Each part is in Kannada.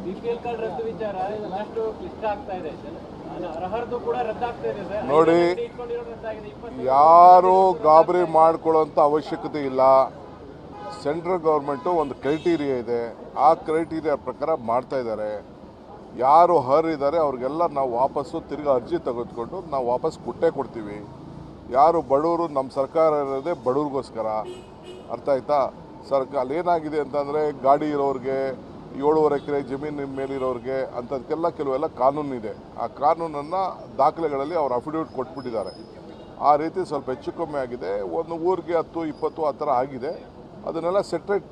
ಬಿಪಿಎಲ್ ಕಾರ್ಡ್ ರದ್ದು ವಿಚಾರ ಇನ್ನಷ್ಟು ಕ್ಲಿಷ್ಟ ಆಗ್ತಾ ಇದೆ. ಅರ್ಹರದು ಕೂಡ ರದ್ದಾಗ್ತಾ ಇದೆ ಸರ್. ನೋಡಿ, ಯಾರು ಗಾಬರಿ ಮಾಡ್ಕೊಳ್ಳೋಂಥ ಅವಶ್ಯಕತೆ ಇಲ್ಲ. ಸೆಂಟ್ರಲ್ ಗೌರ್ಮೆಂಟು ಒಂದು ಕ್ರೈಟೀರಿಯಾ ಇದೆ, ಆ ಕ್ರೈಟೀರಿಯಾ ಪ್ರಕಾರ ಮಾಡ್ತಾ ಇದ್ದಾರೆ. ಯಾರು ಅರ್ಹರಿದ್ದಾರೆ ಅವ್ರಿಗೆಲ್ಲ ನಾವು ವಾಪಸ್ಸು ತಿರ್ಗಿ ಅರ್ಜಿ ತೆಗೆದುಕೊಂಡು ನಾವು ವಾಪಸ್ ಕೊಡ್ತೀವಿ. ಯಾರು ಬಡವರು, ನಮ್ಮ ಸರ್ಕಾರ ಇರೋದೇ ಬಡವ್ರಿಗೋಸ್ಕರ, ಅರ್ಥ ಆಯ್ತಾ? ಅಲ್ಲಿ ಏನಾಗಿದೆ ಅಂತಂದರೆ ಗಾಡಿ ಇರೋರಿಗೆ, 7.5 ಎಕರೆ ಜಮೀನು ಮೇಲಿರೋರಿಗೆ ಅಂಥದಕ್ಕೆಲ್ಲ ಕೆಲವೆಲ್ಲ ಕಾನೂನಿದೆ. ಆ ಕಾನೂನನ್ನು ದಾಖಲೆಗಳಲ್ಲಿ ಅವ್ರು ಅಫಿಡವಿಟ್ ಕೊಟ್ಬಿಟ್ಟಿದ್ದಾರೆ. ಆ ರೀತಿ ಸ್ವಲ್ಪ ಹೆಚ್ಚು ಕಮ್ಮಿ ಆಗಿದೆ. ಒಂದು ಊರಿಗೆ 10-20 ಆ ಥರ ಆಗಿದೆ. ಅದನ್ನೆಲ್ಲ ಸೆಟ್ರೇಟ್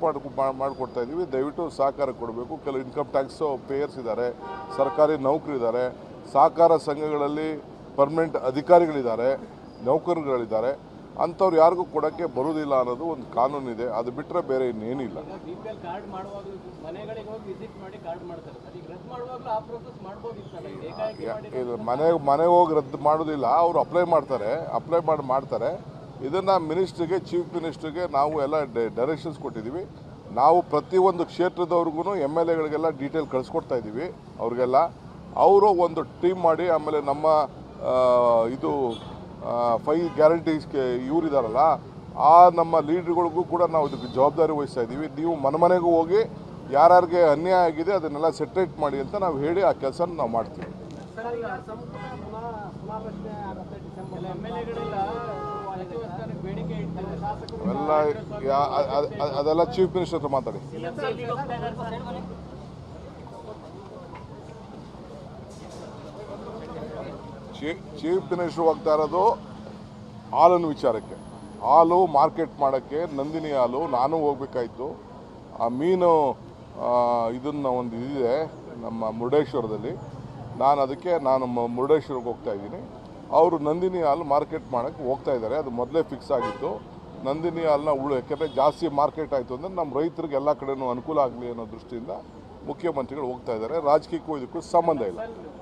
ಮಾಡಿಕೊಡ್ತಾ ಇದ್ದೀವಿ. ದಯವಿಟ್ಟು ಸಹಕಾರ ಕೊಡಬೇಕು. ಕೆಲವು ಇನ್ಕಮ್ ಟ್ಯಾಕ್ಸು ಪೇಯರ್ಸ್ ಇದ್ದಾರೆ, ಸರ್ಕಾರಿ ನೌಕರಿದ್ದಾರೆ, ಸಹಕಾರ ಸಂಘಗಳಲ್ಲಿ ಪರ್ಮನೆಂಟ್ ಅಧಿಕಾರಿಗಳಿದ್ದಾರೆ, ನೌಕರರುಗಳಿದ್ದಾರೆ. ಅಂಥವ್ರು ಯಾರಿಗೂ ಕೊಡೋಕ್ಕೆ ಬರೋದಿಲ್ಲ ಅನ್ನೋದು ಒಂದು ಕಾನೂನಿದೆ. ಅದು ಬಿಟ್ಟರೆ ಬೇರೆ ಇನ್ನೇನಿಲ್ಲ. ಬಿಪಿಎಲ್ ಕಾರ್ಡ್ ಮಾಡುವಾಗ ಮನೆಗಳಿಗೆ ಹೋಗಿ ವಿಸಿಟ್ ಮಾಡಿ ಕಾರ್ಡ್ ಮಾಡ್ತಾರೆ ಸರ್. ಈಗ ರದ್ದು ಮಾಡುವಾಗಲೂ ಆ ಪ್ರೋಸೆಸ್ ಮಾಡ್ಬೋದಿತ್ತಲ್ಲ. ಇದು ಮನೆಗೆ ಹೋಗಿ ರದ್ದು ಮಾಡೋದಿಲ್ಲ, ಅವರು ಅಪ್ಲೈ ಮಾಡ್ತಾರೆ. ಇದನ್ನು ಮಿನಿಸ್ಟ್ರಿಗೆ, ಚೀಫ್ ಮಿನಿಸ್ಟ್ರಿಗೆ ನಾವು ಎಲ್ಲ ಡೈರೆಕ್ಷನ್ಸ್ ಕೊಟ್ಟಿದ್ದೀವಿ. ನಾವು ಪ್ರತಿಯೊಂದು ಕ್ಷೇತ್ರದವ್ರಿಗೂ MLAಗಳಿಗೆಲ್ಲ ಡೀಟೇಲ್ ಕಳಿಸ್ಕೊಡ್ತಾ ಇದ್ದೀವಿ. ಅವ್ರಿಗೆಲ್ಲ ಅವರು ಒಂದು ಟೀಮ್ ಮಾಡಿ, ಆಮೇಲೆ ನಮ್ಮ ಇದು 5 ಗ್ಯಾರಂಟೀಸ್ಗೆ ಇವರಿದ್ದಾರಲ್ಲ, ಆ ನಮ್ಮ ಲೀಡ್ರ್ಗಳಿಗೂ ಕೂಡ ನಾವು ಇದಕ್ಕೆ ಜವಾಬ್ದಾರಿ ವಹಿಸ್ತಾ ಇದ್ದೀವಿ. ನೀವು ಮನೆಗೂ ಹೋಗಿ ಯಾರ್ಯಾರಿಗೆ ಅನ್ಯಾಯ ಆಗಿದೆ ಅದನ್ನೆಲ್ಲ ಸೆಟ್ರೇಟ್ ಮಾಡಿ ಅಂತ ನಾವು ಹೇಳಿ ಆ ಕೆಲಸ ನಾವು ಮಾಡ್ತೀವಿ. ಅದೆಲ್ಲ ಚೀಫ್ ಮಿನಿಸ್ಟರ್ ಹತ್ರ ಮಾತಾಡಿ. ಚೀಫ್ ಮಿನಿಸ್ಟರ್ ಹೋಗ್ತಾ ಇರೋದು ಹಾಲಿನ ವಿಚಾರಕ್ಕೆ. ಹಾಲು ಮಾರ್ಕೆಟ್ ಮಾಡೋಕ್ಕೆ ನಂದಿನಿ ಹಾಲು ನಾನು ಹೋಗ್ಬೇಕಾಯ್ತು. ಆ ಮೀನು ಇದನ್ನು ಒಂದು ಇದಿದೆ ನಮ್ಮ ಮುರುಡೇಶ್ವರದಲ್ಲಿ, ನಾನು ಮುರುಡೇಶ್ವರಕ್ಕೆ ಹೋಗ್ತಾ ಇದ್ದೀನಿ. ಅವರು ನಂದಿನಿ ಹಾಲು ಮಾರ್ಕೆಟ್ ಮಾಡೋಕ್ಕೆ ಹೋಗ್ತಾ ಇದ್ದಾರೆ. ಅದು ಮೊದಲೇ ಫಿಕ್ಸ್ ಆಗಿತ್ತು. ನಂದಿನಿ ಹಾಲನ್ನ ಯಾಕೆಂದರೆ ಜಾಸ್ತಿ ಮಾರ್ಕೆಟ್ ಆಯಿತು ಅಂದರೆ ನಮ್ಮ ರೈತರಿಗೆ ಎಲ್ಲ ಕಡೆಯೂ ಅನುಕೂಲ ಆಗಲಿ ಅನ್ನೋ ದೃಷ್ಟಿಯಿಂದ ಮುಖ್ಯಮಂತ್ರಿಗಳು ಹೋಗ್ತಾ ಇದ್ದಾರೆ. ರಾಜಕೀಯಕ್ಕೂ ಇದಕ್ಕೂ ಸಂಬಂಧ ಇಲ್ಲ.